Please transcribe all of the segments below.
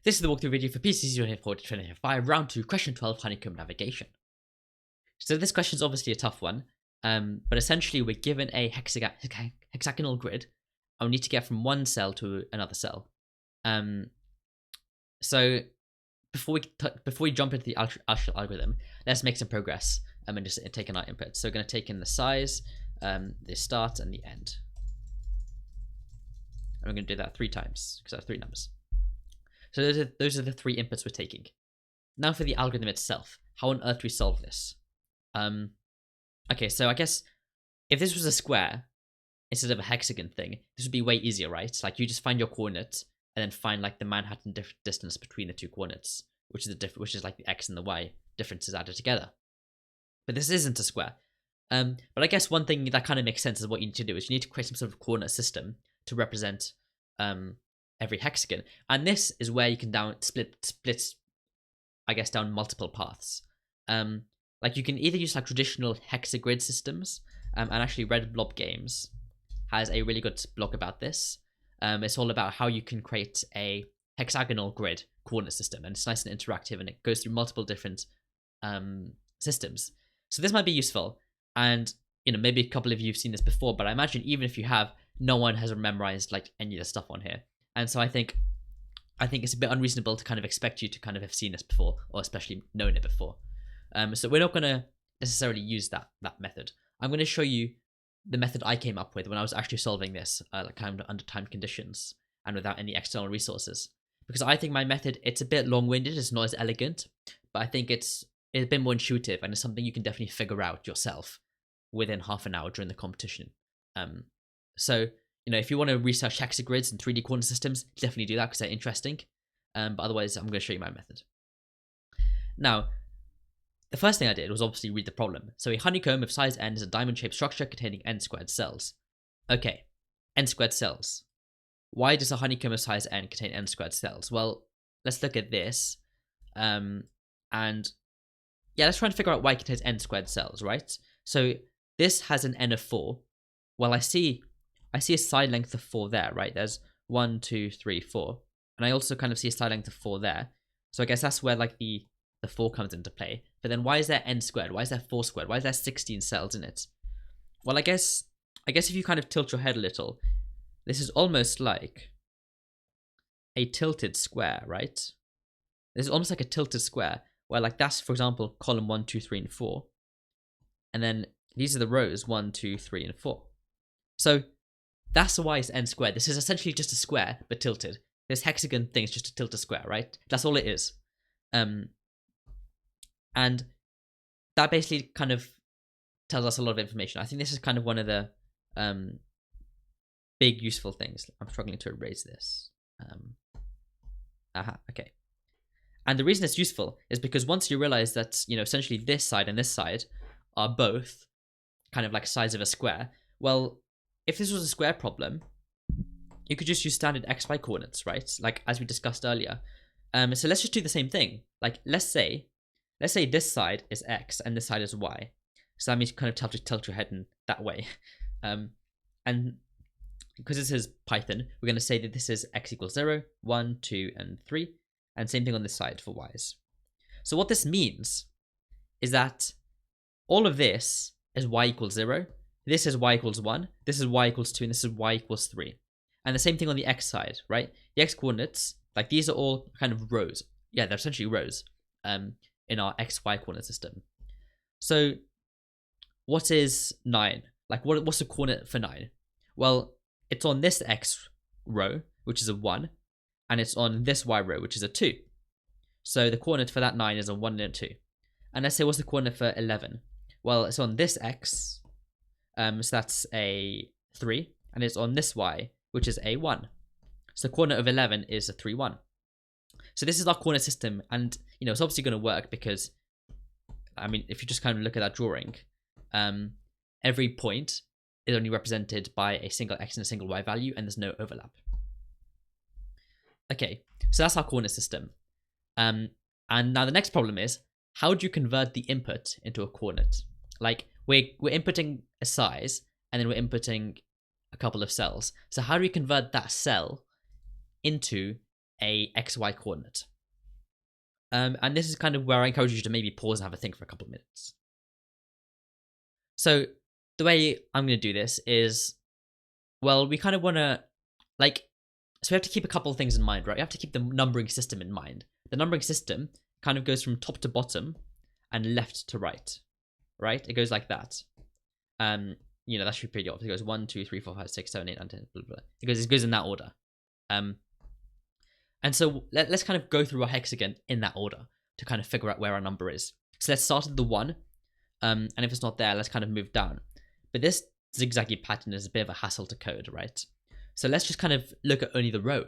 This is the walkthrough video for PCTC 2025, round 2, question 12, honeycomb navigation. So this question is obviously a tough one, but essentially we're given a hexagonal grid, and we need to get from one cell to another cell. So before we jump into the actual algorithm, let's make some progress and just take in our input. So we're going to take in the size, the start, and the end. And we're going to do that 3 times because I have 3 numbers. So those are the 3 inputs we're taking. Now for the algorithm itself, how on earth do we solve this? Okay, so I guess if this was a square instead of a hexagon thing, this would be way easier, right? Like you just find your coordinate and then find like the Manhattan distance between the 2 coordinates, which is like the x and the y differences added together. But this isn't a square. But I guess one thing that kind of makes sense is what you need to do is you need to create some sort of coordinate system to represent every hexagon, and this is where you can split I guess down multiple paths. Like you can either use like traditional hexagrid systems, and actually Red Blob Games has a really good blog about this. It's all about how you can create a hexagonal grid coordinate system, and it's nice and interactive, and it goes through multiple different systems. So this might be useful, and maybe a couple of you have seen this before, but I imagine even if you have, no one has memorized like any of the stuff on here. And so I think it's a bit unreasonable to kind of expect you to kind of have seen this before, or especially known it before. So we're not going to necessarily use that method. I'm going to show you the method I came up with when I was actually solving this, like kind of under timed conditions and without any external resources. Because I think my method, it's a bit long-winded, it's not as elegant, but I think it's a bit more intuitive, and it's something you can definitely figure out yourself within half an hour during the competition. So if you want to research hexagrids and 3D coordinate systems, definitely do that because they're interesting. But otherwise, I'm going to show you my method. Now, the first thing I did was obviously read the problem. So a honeycomb of size n is a diamond-shaped structure containing n squared cells. Okay, n squared cells. Why does a honeycomb of size n contain n squared cells? Well, let's look at this. And yeah, let's try and figure out why it contains n squared cells, right? So this has an n of 4. Well, I see a side length of 4 there, right? There's 1, 2, 3, 4. And I also kind of see a side length of 4 there. So I guess that's where like the 4 comes into play. But then why is there n squared? Why is there 4 squared? Why is there 16 cells in it? Well, I guess if you kind of tilt your head a little, this is almost like a tilted square, right? This is almost like a tilted square where like that's, for example, column 1, 2, 3, and 4. And then these are the rows 1, 2, 3, and 4. So that's why it's n squared. This is essentially just a square, but tilted. This hexagon thing is just a tilted square, right? That's all it is. And that basically kind of tells us a lot of information. I think this is kind of one of the big useful things. I'm struggling to erase this. Okay. And the reason it's useful is because once you realize that, essentially this side and this side are both kind of like sides of a square, well, if this was a square problem, you could just use standard xy coordinates, right? Like as we discussed earlier. So let's just do the same thing. Like let's say this side is x and this side is y. So that means you kind of tilt your head in that way. And because this is Python, we're going to say that this is x equals 0, 1, 2, and 3. And same thing on this side for y's. So what this means is that all of this is y equals 0. This is y equals 1. This is y equals 2. And this is y equals 3. And the same thing on the x side, right? The x coordinates, like these are all kind of rows. Yeah, they're essentially rows in our xy coordinate system. So what is 9? Like what's the coordinate for 9? Well, it's on this x row, which is a 1, and it's on this y row, which is a 2. So the coordinate for that 9 is a 1 and a 2. And let's say what's the coordinate for 11? Well, it's on this x, so that's a 3, and it's on this y, which is a 1. So the coordinate of 11 is a 3, 1. So this is our coordinate system, and it's obviously going to work because, I mean, if you just kind of look at that drawing, every point is only represented by a single x and a single y value, and there's no overlap. Okay, so that's our coordinate system. And now the next problem is, how do you convert the input into a coordinate? Like we're inputting a size, and then we're inputting a couple of cells. So how do we convert that cell into a XY coordinate. And this is kind of where I encourage you to maybe pause and have a think for a couple of minutes. So the way I'm going to do this is, well, we kind of want to, like, so we have to keep a couple of things in mind, right? We have to keep the numbering system in mind. The numbering system kind of goes from top to bottom and left to right, right? It goes like that. You know, that should be pretty obvious. It goes 1, 2, 3, 4, 5, 6, 7, 8, 9, 10, blah, blah, blah. It goes in that order. And so let's kind of go through our hexagon in that order to kind of figure out where our number is. So let's start at the 1. And if it's not there, let's kind of move down. But this zigzaggy pattern is a bit of a hassle to code, right? So let's just kind of look at only the row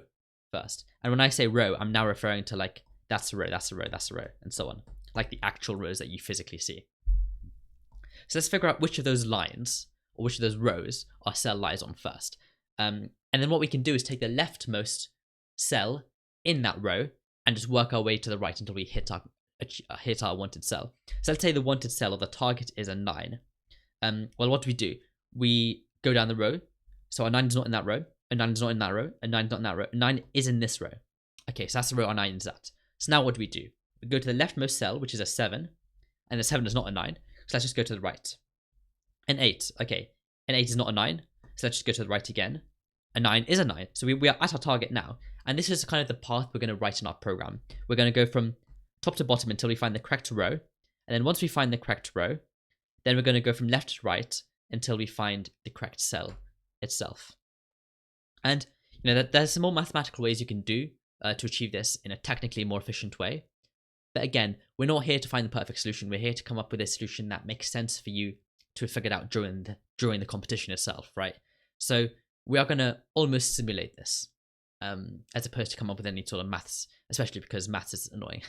first. And when I say row, I'm now referring to like, that's a row, that's a row, that's a row, and so on. Like the actual rows that you physically see. So let's figure out which of those lines, or which of those rows our cell lies on first. And then what we can do is take the leftmost cell in that row and just work our way to the right until we hit our wanted cell. So let's say the wanted cell or the target is a 9. Well, what do? We go down the row. So our 9 is not in that row, a 9 is not in that row, a 9 is not in that row, a 9 is in this row. Okay, so that's the row our 9 is at. So now what do? We go to the leftmost cell, which is a 7, and the 7 is not a 9, so let's just go to the right. An 8, okay, an 8 is not a 9, so let's just go to the right again. A 9 is a 9, so we are at our target now. And this is kind of the path we're going to write in our program. We're going to go from top to bottom until we find the correct row. And then once we find the correct row, then we're going to go from left to right until we find the correct cell itself. And you know, there's some more mathematical ways you can do to achieve this in a technically more efficient way. But again, we're not here to find the perfect solution. We're here to come up with a solution that makes sense for you to have figured out during the competition itself, right? So we are going to almost simulate this. As opposed to come up with any sort of maths, especially because maths is annoying.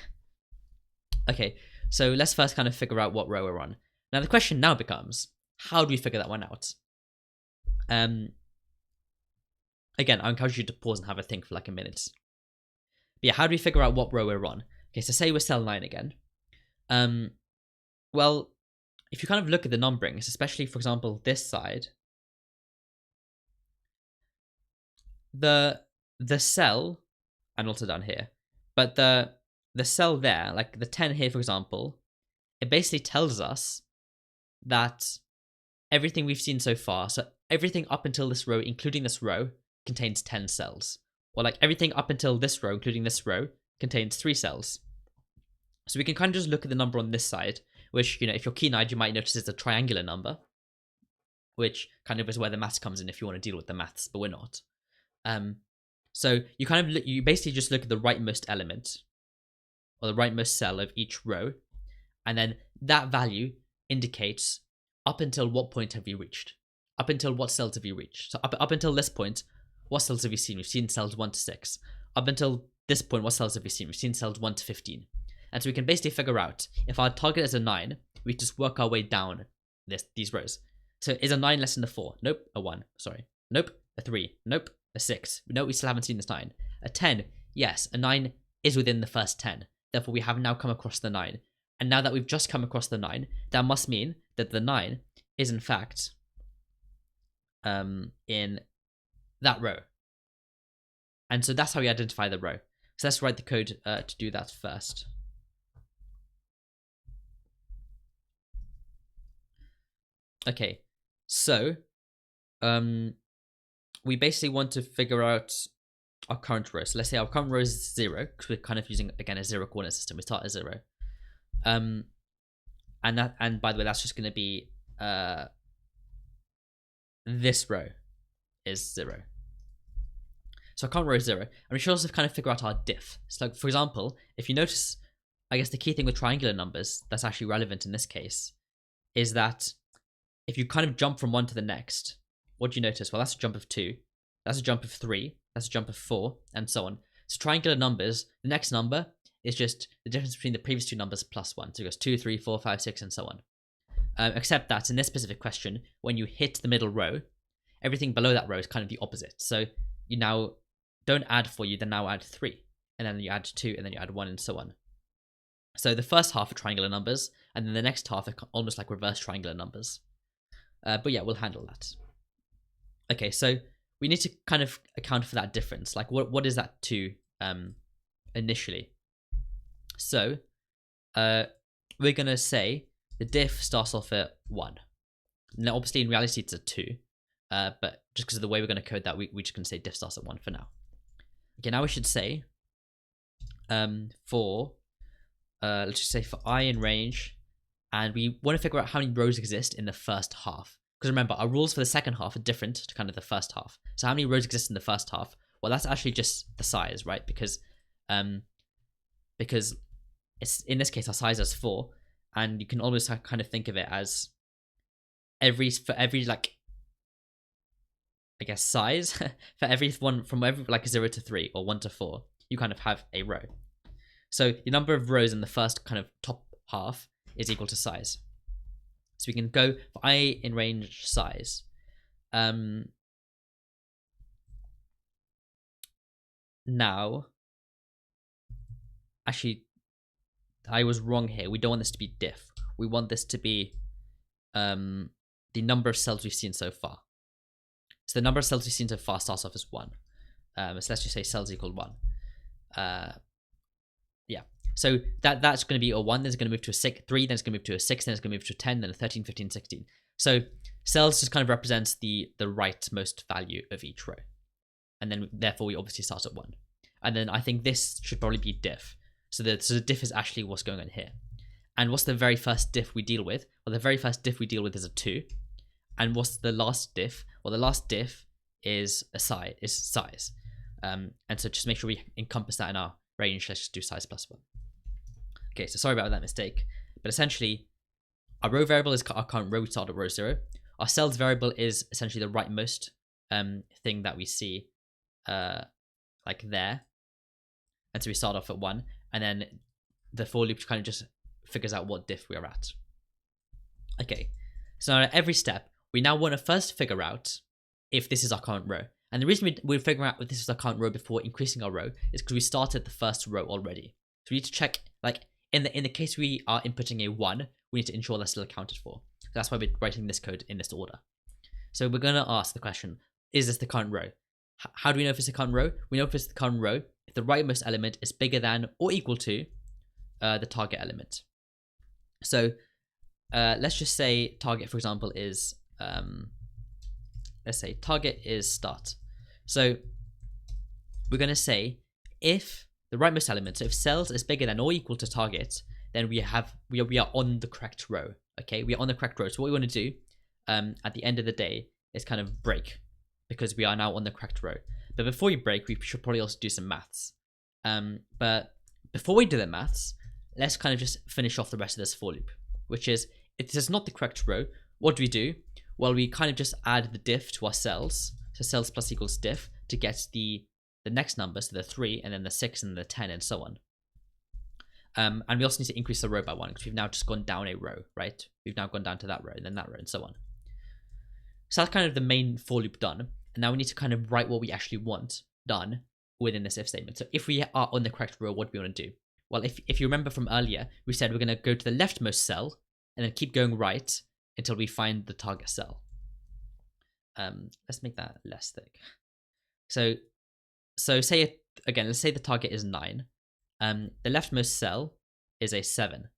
Okay, so let's first kind of figure out what row we're on. Now the question now becomes, how do we figure that one out? Again, I encourage you to pause and have a think for like a minute. But yeah, how do we figure out what row we're on? Okay, so say we're cell 9 again. Well, if you kind of look at the numberings, especially for example this side, the cell, and also down here, but the cell there, like the 10 here for example, it basically tells us that everything we've seen so far, so everything up until this row, including this row, contains 10 cells. Or like everything up until this row, including this row, contains 3 cells. So we can kind of just look at the number on this side, which, you know, if you're keen-eyed, you might notice is a triangular number, which kind of is where the maths comes in if you want to deal with the maths, but we're not. So you kind of you basically just look at the rightmost element or the rightmost cell of each row, and then that value indicates up until what point have you reached, up until what cells have you reached. So up until this point, what cells have you seen? We've seen cells 1 to 6. Up until this point, what cells have we seen? We've seen cells 1 to 15. And so we can basically figure out if our target is a 9, we just work our way down these rows. So is a 9 less than a 4? Nope. A 1. Sorry. Nope. A 3. Nope. A 6. No, we still haven't seen this 9. A 10. Yes, a 9 is within the first 10. Therefore, we have now come across the 9. And now that we've just come across the 9, that must mean that the 9 is in fact in that row. And so that's how we identify the row. So let's write the code to do that first. Okay, so we basically want to figure out our current row. So let's say our current row is 0, because we're kind of using, again, a 0 coordinate system. We start at 0. And by the way, that's just going to be this row is 0. So our current row is 0. And we should also kind of figure out our diff. So like, for example, if you notice, I guess the key thing with triangular numbers that's actually relevant in this case is that if you kind of jump from one to the next, what do you notice? Well, that's a jump of 2. That's a jump of 3. That's a jump of 4, and so on. So triangular numbers, the next number is just the difference between the previous two numbers plus 1. So it goes 2, 3, 4, 5, 6, and so on. Except that in this specific question, when you hit the middle row, everything below that row is kind of the opposite. So you now don't add 4, you then now add 3. And then you add 2, and then you add 1, and so on. So the first half are triangular numbers, and then the next half are almost like reverse triangular numbers. But yeah, we'll handle that. Okay, so we need to kind of account for that difference. Like, what is that 2 initially. So we're going to say the diff starts off at 1. Now, obviously, in reality, it's a 2. But just because of the way we're going to code that, we're just going to say diff starts at 1 for now. Okay, now we should say for, let's just say for I in range, and we want to figure out how many rows exist in the first half. Because remember, our rules for the second half are different to kind of the first half. So how many rows exist in the first half? Well, that's actually just the size, right? Because it's, in this case, our size is 4, and you can almost kind of think of it as for every like, I guess, size for every one from every like 0 to 3 or 1 to 4, you kind of have a row. So the number of rows in the first kind of top half is equal to size. So we can go for I in range size. Now, actually, I was wrong here. We don't want this to be diff. We want this to be the number of cells we've seen so far. So the number of cells we've seen so far starts off as 1. So let's just say cells equal 1. Yeah. So that's going to be a 1, then it's going to move to a 3, then it's going to move to a 6, then it's going to move to a 10, then a 13, 15, 16. So cells just kind of represents the rightmost value of each row. And then therefore we obviously start at 1. And then I think this should probably be diff. So the diff is actually what's going on here. And what's the very first diff we deal with? Well, the very first diff we deal with is a 2. And what's the last diff? Well, the last diff is size. And so just make sure we encompass that in our range. Let's just do size plus 1. Okay, so sorry about that mistake. But essentially, our row variable is our current row. We start at row 0. Our cells variable is essentially the rightmost thing that we see like there. And so we start off at 1. And then the for loop kind of just figures out what diff we are at. Okay, so now at every step, we now want to first figure out if this is our current row. And the reason we're figuring out if this is our current row before increasing our row is because we started the first row already. So we need to check, like, in the case we are inputting a 1, we need to ensure that's still accounted for. So that's why we're writing this code in this order. So we're going to ask the question, is this the current row? How do we know if it's the current row? We know if it's the current row if the rightmost element is bigger than or equal to the target element. So let's just say target, for example, is, let's say target is start. So we're going to say if the rightmost element, so if cells is bigger than or equal to target, then we are on the correct row. Okay, we are on the correct row. So what we want to do at the end of the day is kind of break, because we are now on the correct row. But before we break, we should probably also do some maths. But before we do the maths, let's kind of just finish off the rest of this for loop, which is, if this is not the correct row, what do? Well, we kind of just add the diff to our cells. So cells plus equals diff to get the next number, so the 3, and then the 6, and the 10, and so on. And we also need to increase the row by 1, because we've now just gone down a row, right? We've now gone down to that row, and then that row, and so on. So that's kind of the main for loop done. And now we need to kind of write what we actually want done within this if statement. So if we are on the correct row, what do we want to do? Well, if you remember from earlier, we said we're going to go to the leftmost cell and then keep going right until we find the target cell. Let's make that less thick. So say, again, let's say the target is 9. The leftmost cell is a 7.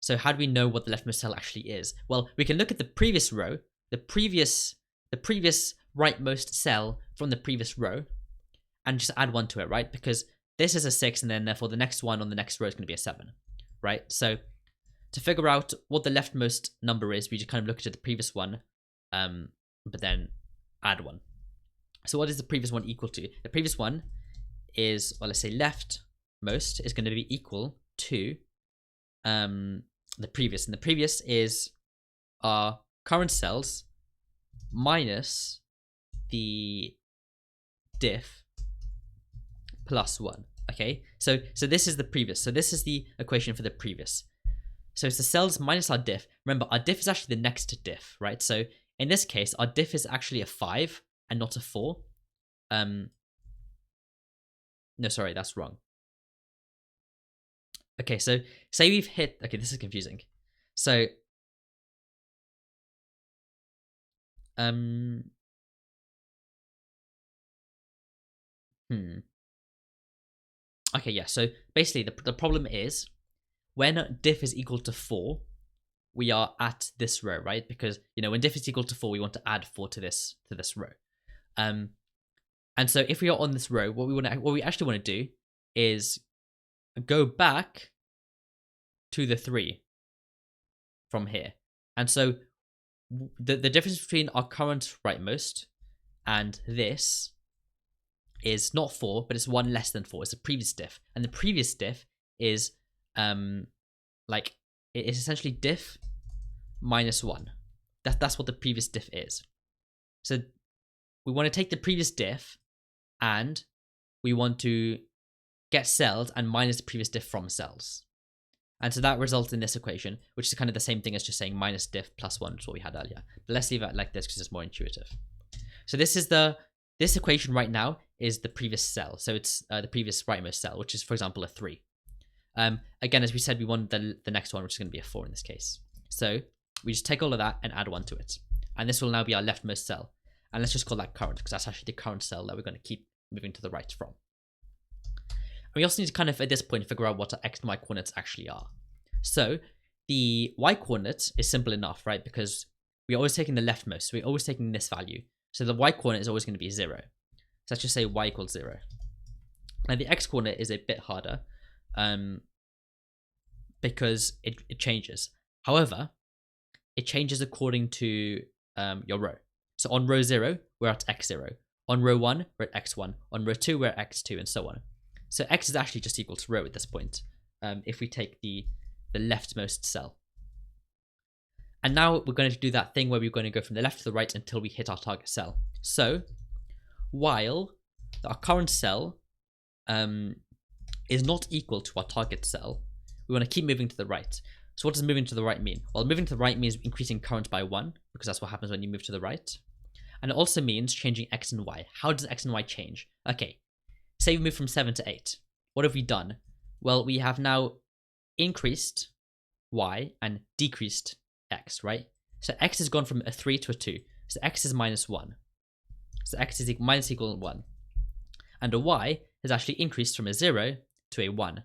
So how do we know what the leftmost cell actually is? Well, we can look at the previous row, the previous rightmost cell from the previous row, and just add 1 to it, right? Because this is a 6, and then therefore the next one on the next row is going to be a 7, right? So to figure out what the leftmost number is, we just kind of look at the previous one, but then add 1. So what is the previous one equal to? The previous one is, well, let's say leftmost is going to be equal to the previous, and the previous is our current cells minus the diff plus 1. Okay, so this is the previous. So this is the equation for the previous. So it's the cells minus our diff. Remember, our diff is actually the next diff, right? So in this case, our diff is actually a 5 and not a 4. No, sorry, that's wrong. Okay, so say we've hit, okay, this is confusing. So Okay, yeah, so basically the problem is when diff is equal to 4, we are at this row, right? Because, you know, when diff is equal to 4, we want to add 4 to this row. And so if we are on this row, what we actually want to do is go back to the 3 from here. And so the difference between our current rightmost and this is not 4, but it's 1 less than 4. It's the previous diff. And the previous diff is like it is essentially diff minus 1. That's what the previous diff is. So we want to take the previous diff and we want to get cells and minus the previous diff from cells. And so that results in this equation, which is kind of the same thing as just saying minus diff plus 1, which is what we had earlier. But let's leave it like this because it's more intuitive. So this equation right now is the previous cell. So it's the previous rightmost cell, which is, for example, a 3. Again, as we said, we want the next one, which is going to be a 4 in this case. So we just take all of that and add 1 to it. And this will now be our leftmost cell. And let's just call that current, because that's actually the current cell that we're going to keep moving to the right from. And we also need to kind of, at this point, figure out what our x and y coordinates actually are. So the y coordinate is simple enough, right? Because we're always taking the leftmost, so we're always taking this value. So the y coordinate is always going to be 0. So let's just say y equals 0. Now the x coordinate is a bit harder because it changes. However, it changes according to your row. So on row 0, we're at x0. On row 1, we're at x1. On row 2, we're at x2, and so on. So x is actually just equal to row at this point, if we take the leftmost cell. And now we're going to do that thing where we're going to go from the left to the right until we hit our target cell. So while our current cell is not equal to our target cell, we want to keep moving to the right. So what does moving to the right mean? Well, moving to the right means increasing current by 1, because that's what happens when you move to the right. And it also means changing x and y. How does x and y change? Okay, say we move from 7 to 8. What have we done? Well, we have now increased y and decreased x, right? So x has gone from a 3 to a 2. So x is minus 1. So x is minus equal 1. And a y has actually increased from a 0 to a 1.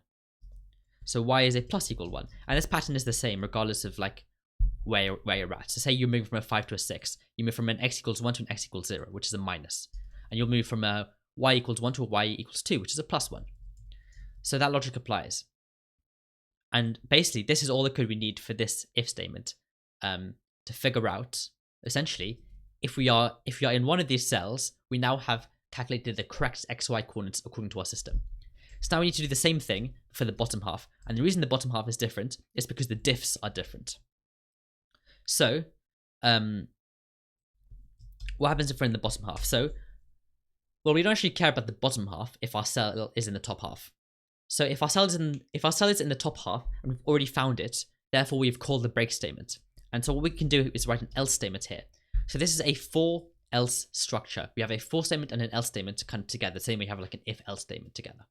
So y is a plus equal 1. And this pattern is the same regardless of like where you're at. So say you move from a 5 to a 6. You move from an x equals 1 to an x equals 0, which is a minus. And you'll move from a y equals 1 to a y equals 2, which is a plus 1. So that logic applies. And basically, this is all the code we need for this if statement to figure out, essentially, if we are in one of these cells, we now have calculated the correct xy coordinates according to our system. So now we need to do the same thing for the bottom half. And the reason the bottom half is different is because the diffs are different. So, what happens if we're in the bottom half? So, well, we don't actually care about the bottom half if our cell is in the top half. So if our cell is in the top half and we've already found it, therefore we've called the break statement. And so what we can do is write an else statement here. So this is a for else structure. We have a for statement and an else statement kind of together. Same way we have like an if else statement together.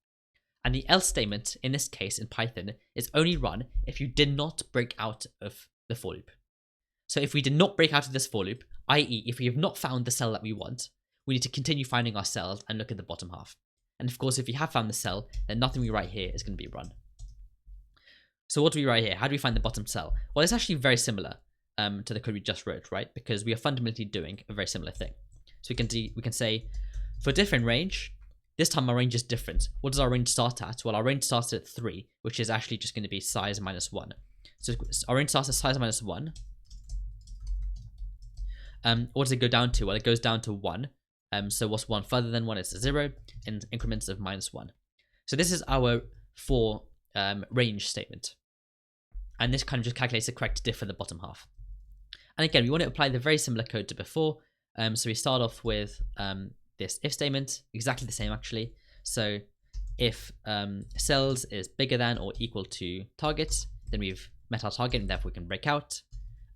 And the else statement in this case in Python is only run if you did not break out of the for loop. So if we did not break out of this for loop, i.e. if we have not found the cell that we want, we need to continue finding our cells and look at the bottom half. And of course, if we have found the cell, then nothing we write here is going to be run. So what do we write here? How do we find the bottom cell? Well, it's actually very similar to the code we just wrote, right? Because we are fundamentally doing a very similar thing. So we can say, for different range, this time our range is different. What does our range start at? Well, our range starts at 3, which is actually just going to be size minus 1. So our range starts at size minus 1. What does it go down to? Well, it goes down to 1. So what's 1 further than 1 is 0 in increments of minus 1. So this is our for range statement. And this kind of just calculates the correct diff for the bottom half. And again, we want to apply the very similar code to before. So we start off with this if statement, exactly the same actually. So if cells is bigger than or equal to targets, then we've met our target and therefore we can break out.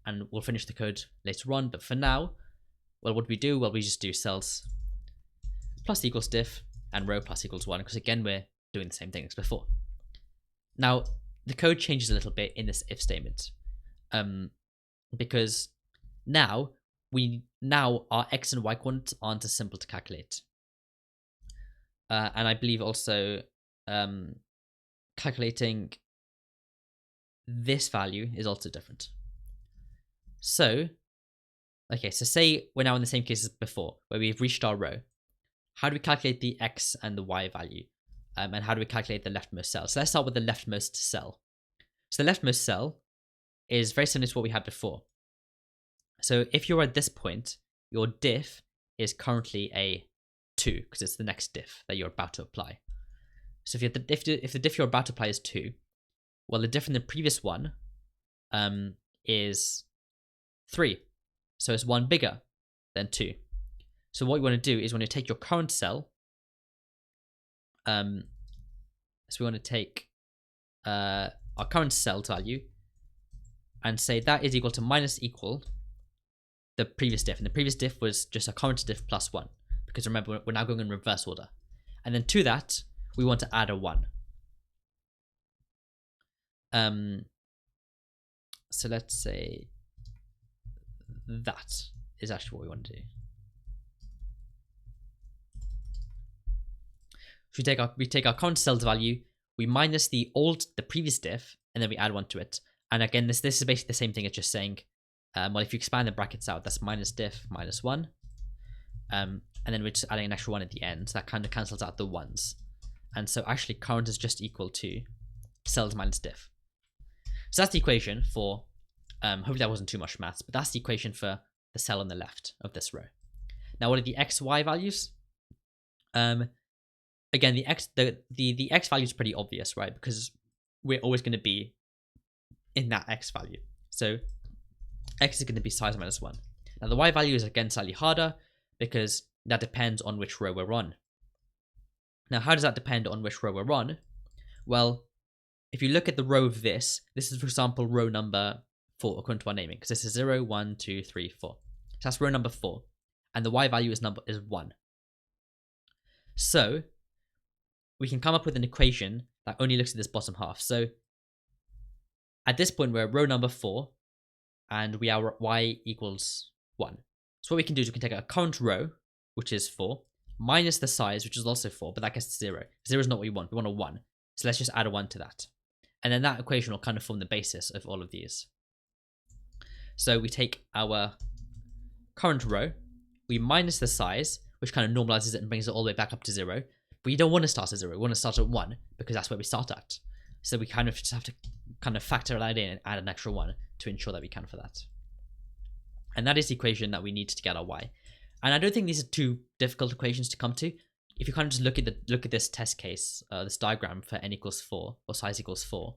And we'll finish the code later on. But for now, well, what do we do? Well, we just do cells plus equals diff and row plus equals 1, because again, we're doing the same thing as before. Now, the code changes a little bit in this if statement, because now our x and y coordinates aren't as simple to calculate. And I believe also calculating this value is also different. So, okay, so say we're now in the same case as before, where we've reached our row. How do we calculate the x and the y value? And how do we calculate the leftmost cell? So let's start with the leftmost cell. So the leftmost cell is very similar to what we had before. So if you're at this point, your diff is currently a 2, because it's the next diff that you're about to apply. So if the diff you're about to apply is 2, well, the diff in the previous one is 3. So it's 1 bigger than 2. So what you want to do is when you take your current cell, so we want to take our current cell value and say that is equal to minus equal the previous diff. And the previous diff was just a current diff plus 1. Because remember, we're now going in reverse order. And then to that, we want to add a 1. So let's say that is actually what we want to do. So we take our current cell's value, we minus the previous diff, and then we add 1 to it. And again, this is basically the same thing as just saying, well, if you expand the brackets out, that's minus diff minus 1. And then we're just adding an extra 1 at the end. So that kind of cancels out the 1s. And so actually current is just equal to cells minus diff. So that's the equation for, hopefully that wasn't too much maths, but that's the equation for the cell on the left of this row. Now what are the x, y values? Again, the x value is pretty obvious, right? Because we're always going to be in that x value. So x is going to be size minus 1. Now the y value is again slightly harder because that depends on which row we're on. Now how does that depend on which row we're on? Well, if you look at the row of this is for example row number 4 according to our naming, because this is 0, 1, 2, 3, 4. So that's row number 4. And the y value is 1. So we can come up with an equation that only looks at this bottom half. So at this point, we're at row number 4, and we are y equals 1. So what we can do is we can take our current row, which is 4, minus the size, which is also 4, but that gets 0. 0 is not what we want. We want a 1. So let's just add a 1 to that. And then that equation will kind of form the basis of all of these. So we take our current row, we minus the size, which kind of normalizes it and brings it all the way back up to 0. But you don't want to start at 0. We want to start at 1 because that's where we start at. So we kind of just have to kind of factor that in and add an extra 1 to ensure that we can for that. And that is the equation that we need to get our y. And I don't think these are too difficult equations to come to. If you kind of just look at this test case, this diagram for n equals 4 or size equals 4,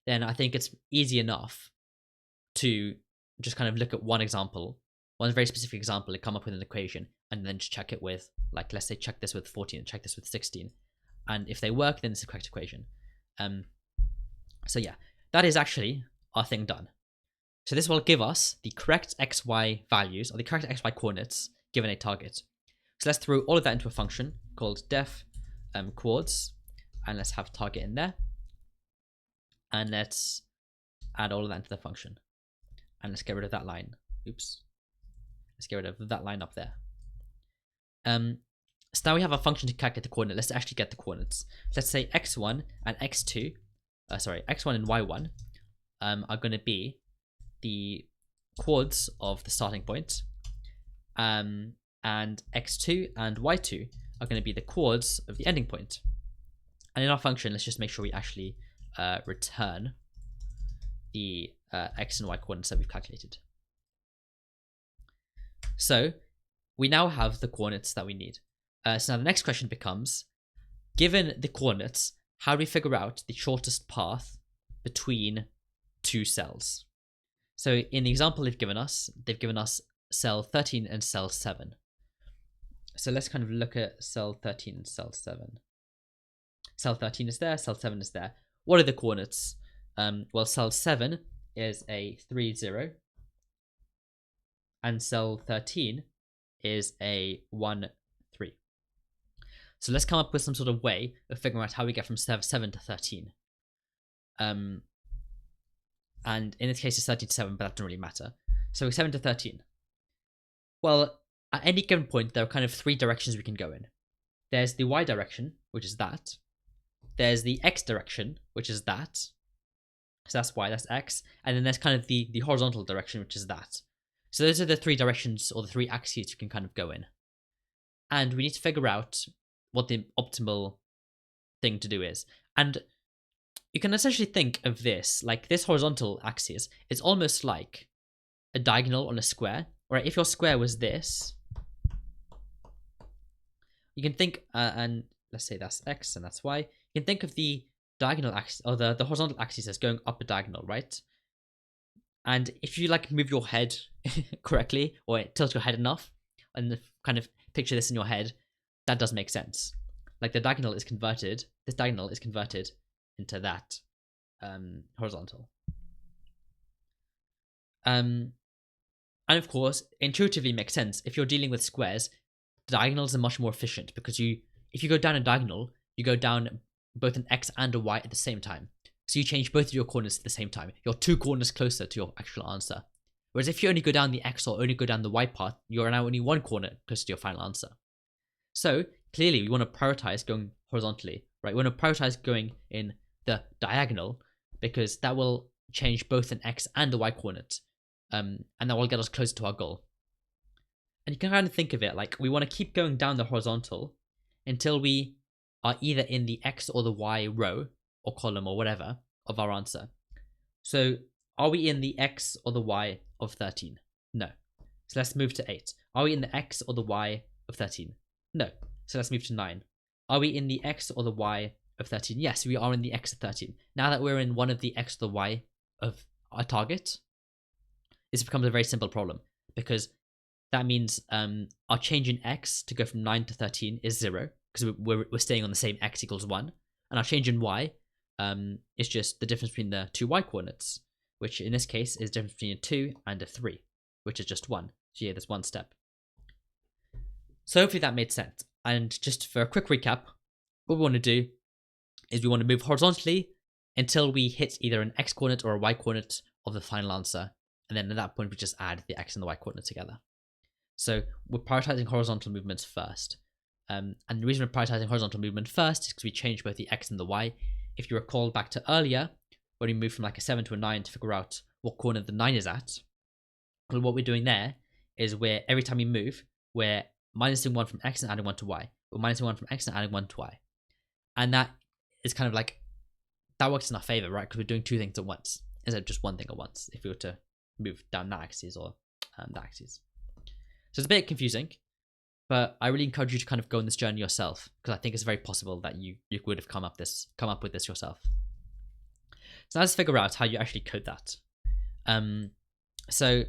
then I think it's easy enough to just kind of look at one example, one very specific example, and come up with an equation, and then just check it with, like, let's say check this with 14 and check this with 16. And if they work, then it's the correct equation. So yeah, that is actually our thing done. So this will give us the correct xy values, or the correct xy coordinates given a target. So let's throw all of that into a function called def coords, and let's have target in there. And let's add all of that into the function. And let's get rid of that line. Oops. Let's get rid of that line up there. So now we have a function to calculate the coordinate. Let's actually get the coordinates. Let's say x1 and x2, x1 and y1 are going to be the chords of the starting point, and x2 and y2 are going to be the chords of the ending point. And in our function, let's just make sure we actually return the x and y coordinates that we've calculated. So we now have the coordinates that we need. So now the next question becomes, given the coordinates, how do we figure out the shortest path between two cells? So in the example they've given us cell 13 and cell 7. So let's kind of look at cell 13 and cell 7. Cell 13 is there, cell 7 is there. What are the coordinates? Well, cell 7 is a 3, 0. And cell 13 is a 1, 3. So let's come up with some sort of way of figuring out how we get from 7 to 13. And in this case it's 13 to 7, but that doesn't really matter. So 7 to 13. Well, at any given point, there are kind of three directions we can go in. There's the y direction, which is that. there's the x direction, which is that. So that's y, that's x. And then there's kind of the horizontal direction, which is that. So those are the three directions or the three axes you can kind of go in. And we need to figure out what the optimal thing to do is. And you can essentially think of this, like this horizontal axis is almost like a diagonal on a square. Right? If your square was this, you can think, and let's say that's x and that's y. You can think of the diagonal axis or the horizontal axis as going up a diagonal, right? And if you like move your head correctly or tilt your head enough and kind of picture this in your head, that does make sense. Like the diagonal is converted, this diagonal is converted into that horizontal. And of course, intuitively makes sense. If you're dealing with squares, diagonals are much more efficient because if you go down a diagonal, you go down both an x and a y at the same time. So you change both of your corners at the same time. You're 2 corners closer to your actual answer. Whereas if you only go down the x or only go down the y path, you're now only 1 corner closer to your final answer. So clearly we want to prioritize going horizontally, right? We want to prioritize going in the diagonal because that will change both an x and a y coordinate. And that will get us closer to our goal. And you can kind of think of it like we want to keep going down the horizontal until we are either in the x or the y row or column or whatever of our answer. So are we in the x or the y of 13? No. So let's move to 8. Are we in the x or the y of 13? No. So let's move to 9. Are we in the x or the y of 13? Yes, we are in the x of 13. Now that we're in one of the x or the y of our target, this becomes a very simple problem because that means our change in x to go from 9 to 13 is 0 because we're staying on the same x equals 1. And our change in y is just the difference between the two y coordinates, which in this case is the difference between a 2 and a 3, which is just 1. So yeah, there's one step. So hopefully that made sense. And just for a quick recap, what we want to do is we want to move horizontally until we hit either an x coordinate or a y coordinate of the final answer. And then at that point, we just add the x and the y coordinate together. So we're prioritizing horizontal movements first. And the reason we're prioritizing horizontal movement first is because we change both the x and the y. If you recall back to earlier, when we moved from like a 7 to a 9 to figure out what corner the 9 is at, well, what we're doing there is where every time we move, we're minusing 1 from x and adding 1 to y. We're minusing 1 from x and adding 1 to y. And that is kind of like, that works in our favor, right? Because we're doing two things at once, instead of just one thing at once, if we were to move down that axis or that axis. So it's a bit confusing, but I really encourage you to kind of go on this journey yourself, because I think it's very possible that you would have come up with this yourself. So now let's figure out how you actually code that. So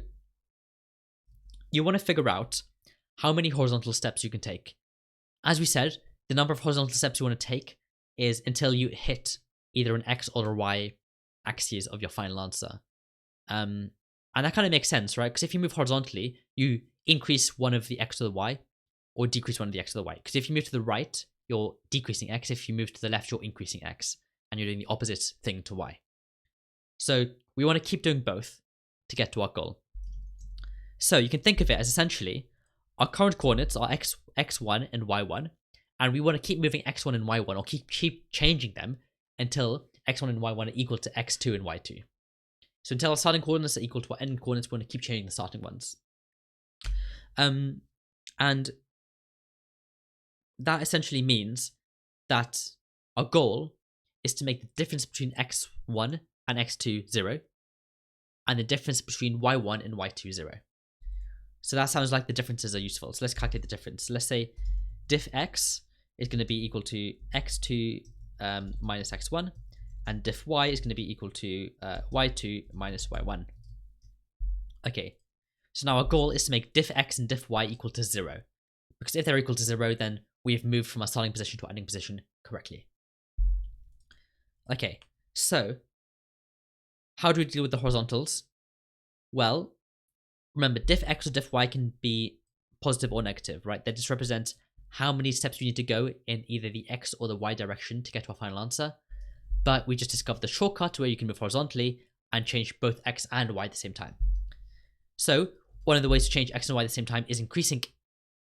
you want to figure out how many horizontal steps you can take. As we said, the number of horizontal steps you want to take is until you hit either an x or a y axis of your final answer. And that kind of makes sense, right? Because if you move horizontally, you increase one of the x or the y, or decrease one of the x or the y. Because if you move to the right, you're decreasing x. If you move to the left, you're increasing x. And you're doing the opposite thing to y. So we want to keep doing both to get to our goal. So you can think of it as essentially our current coordinates are x1 and y1. And we want to keep moving x1 and y1, or keep changing them until x1 and y1 are equal to x2 and y2. So until our starting coordinates are equal to our ending coordinates, we want to keep changing the starting ones. And that essentially means that our goal is to make the difference between x1 and x2 0, and the difference between y1 and y2 0. So that sounds like the differences are useful. So let's calculate the difference. Let's say diff x is going to be equal to x2 minus x1, and diff y is going to be equal to y2 minus y1. Okay, so now our goal is to make diff x and diff y equal to 0. Because if they're equal to 0, then we've moved from our starting position to our ending position correctly. Okay, so how do we deal with the horizontals? Well, remember, diff x or diff y can be positive or negative, right? They just represent how many steps we need to go in either the x or the y direction to get to our final answer. But we just discovered the shortcut where you can move horizontally and change both x and y at the same time. So one of the ways to change x and y at the same time is increasing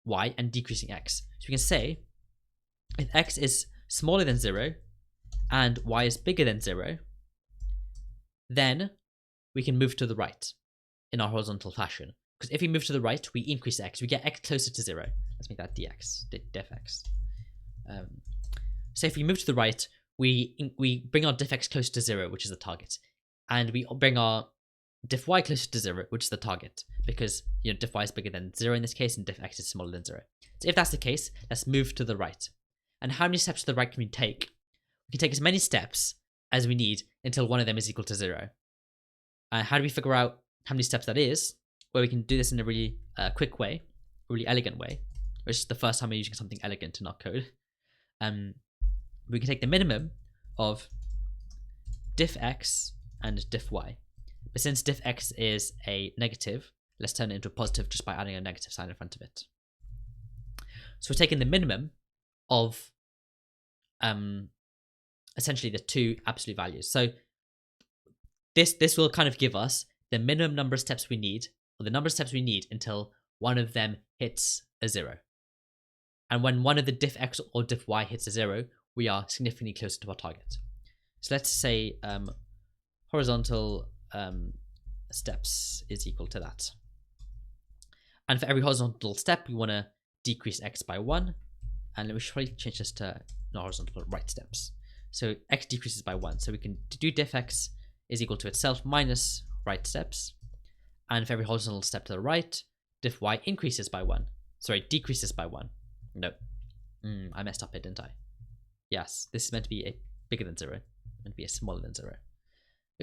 y and decreasing x. So we can say if x is smaller than 0 and y is bigger than 0, then we can move to the right in our horizontal fashion. Because if we move to the right, we increase x. We get x closer to 0. Let's make that dx, diff x. So if we move to the right, we bring our diff x closer to 0, which is the target. And we bring our diff y closer to 0, which is the target. Because, diff y is bigger than 0 in this case, and diff x is smaller than 0. So if that's the case, let's move to the right. And how many steps to the right can we take? We can take as many steps as we need until one of them is equal to 0. How do we figure out how many steps that is? Well, we can do this in a really quick way, a really elegant way, which is the first time we're using something elegant in our code. We can take the minimum of diff x and diff y. But since diff x is a negative, let's turn it into a positive just by adding a negative sign in front of it. So we're taking the minimum of essentially the two absolute values. So this will kind of give us the minimum number of steps we need, or the number of steps we need until one of them hits a 0. And when one of the diff x or diff y hits a 0, we are significantly closer to our target. So let's say horizontal steps is equal to that. And for every horizontal step, we want to decrease x by 1. And we should probably change this to not horizontal, but right steps. So x decreases by 1. So we can do diff x is equal to itself minus right steps. And for every horizontal step to the right, diff y increases by 1. Sorry, decreases by 1. No. I messed up here, didn't I? Yes, this is meant to be a bigger than 0. Meant to be a smaller than 0.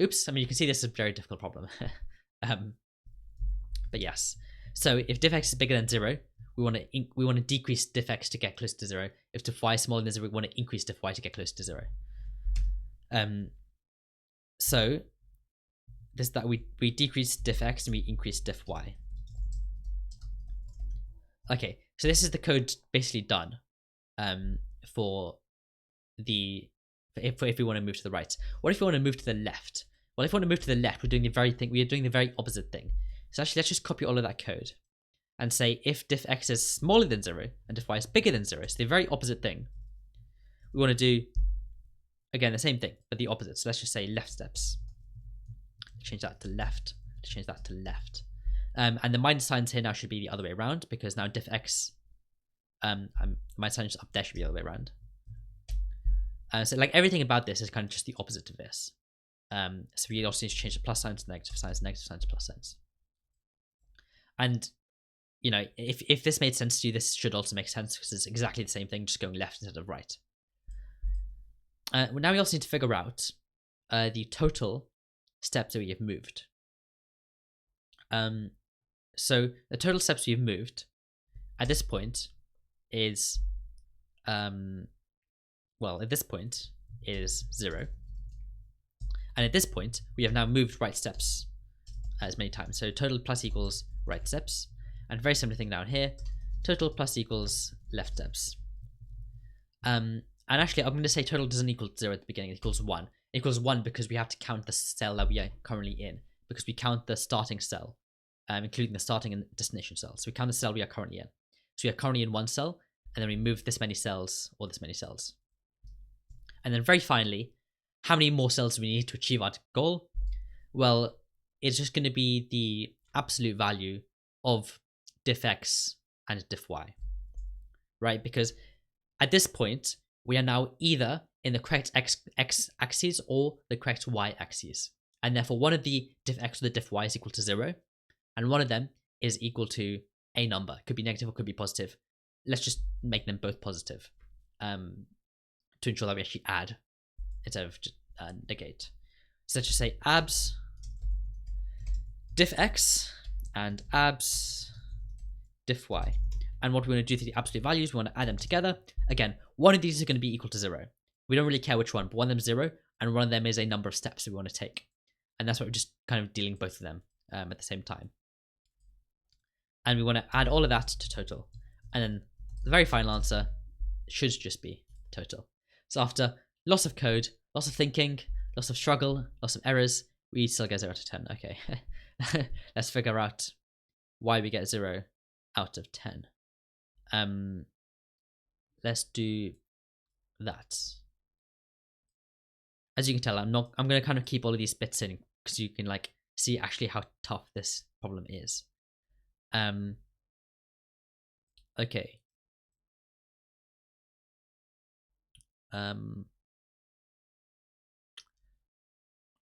Oops, I mean, you can see this is a very difficult problem. But yes. So if diff x is bigger than 0, we want to decrease diff x to get close to 0. If diff y is smaller than 0, we want to increase diff y to get close to 0. So this that we decrease diff x and we increase diff y. Okay, so this is the code basically done for if we want to move to the right. What if we want to move to the left? Well, if we want to move to the left, we're doing the very opposite thing. So actually, let's just copy all of that code and say if diff x is smaller than 0 and diff y is bigger than 0, so the very opposite thing. We want to do, again, the same thing, but the opposite. So let's just say left steps. Change that to left. Change that to left. And the minus signs here now should be the other way around, because now diff x, my sign up there should be the other way around. So like everything about this is kind of just the opposite of this. So we also need to change the plus signs to negative signs to plus signs. And if this made sense to you, this should also make sense because it's exactly the same thing, just going left instead of right. Now we also need to figure out the total steps that we have moved. So the total steps we've moved at this point is at this point is 0. And at this point, we have now moved right steps as many times. So total plus equals right steps. And very similar thing down here. Total plus equals left steps. And actually, I'm going to say total doesn't equal 0 at the beginning. It equals 1. It equals 1 because we have to count the cell that we are currently in. Because we count the starting cell, including the starting and destination cell. So we count the cell we are currently in. So we are currently in one cell, and then we move this many cells, or this many cells. And then very finally, how many more cells do we need to achieve our goal? Well, it's just going to be the absolute value of diff x and diff y, right? Because at this point, we are now either in the correct x axis or the correct y axis. And therefore, one of the diff x or the diff y is equal to 0, and one of them is equal to a number. It could be negative or could be positive. Let's just make them both positive to ensure that we actually add instead of just negate. So let's just say abs diff x and abs diff y. And what we want to do to the absolute values, we want to add them together. Again, one of these is going to be equal to 0. We don't really care which one, but one of them is 0, and one of them is a number of steps that we want to take. And that's why we're just kind of dealing both of them at the same time. And we want to add all of that to total. And then the very final answer should just be total. So after lots of code, lots of thinking, lots of struggle, lots of errors, we still get 0 out of 10. Okay. Let's figure out why we get 0 out of 10. Let's do that. as you can tell, I'm going to kind of keep all of these bits in because you can like see actually how tough this problem is. Okay.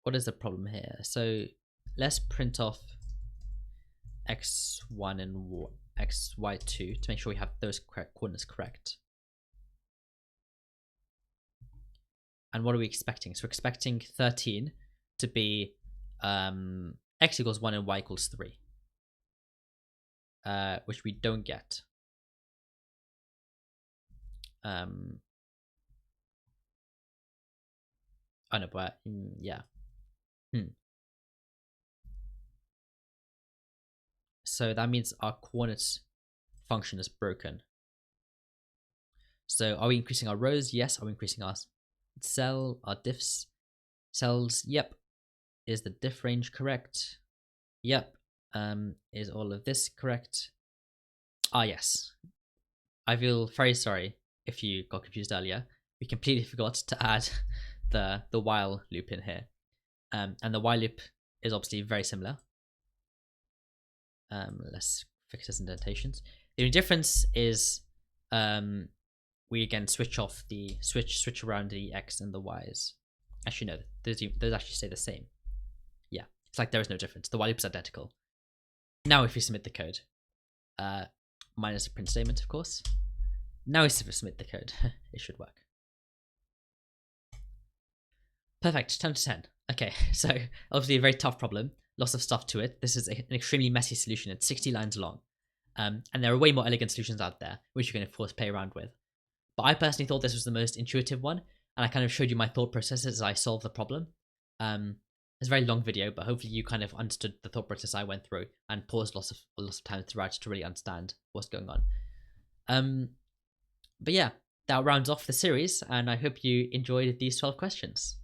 What is the problem here? So let's print off x1 and xy2 to make sure we have those correct coordinates correct. And what are we expecting? So we're expecting 13 to be x equals 1 and y equals 3, which we don't get. Oh no, but yeah. So that means our coordinates function is broken. So are we increasing our rows? Yes. Are we increasing our diffs? Cells? Yep. Is the diff range correct? Yep. Is all of this correct? Ah, yes. I feel very sorry if you got confused earlier. We completely forgot to add the while loop in here. And the while loop is obviously very similar. Let's fix this indentations. The only difference is we again switch around the x and the y's. Actually, no, those actually stay the same. Yeah, it's like there is no difference. The while loop is identical. Now, if you submit the code, minus the print statement, of course. Now we submit the code. It should work. Perfect. 10 to 10. Okay, so obviously a very tough problem. Lots of stuff to it. This is an extremely messy solution. It's 60 lines long. And there are way more elegant solutions out there, which you can, of course, play around with. But I personally thought this was the most intuitive one, and I kind of showed you my thought process as I solved the problem. It's a very long video, but hopefully you kind of understood the thought process I went through and paused lots of time throughout to really understand what's going on. But yeah, that rounds off the series, and I hope you enjoyed these 12 questions.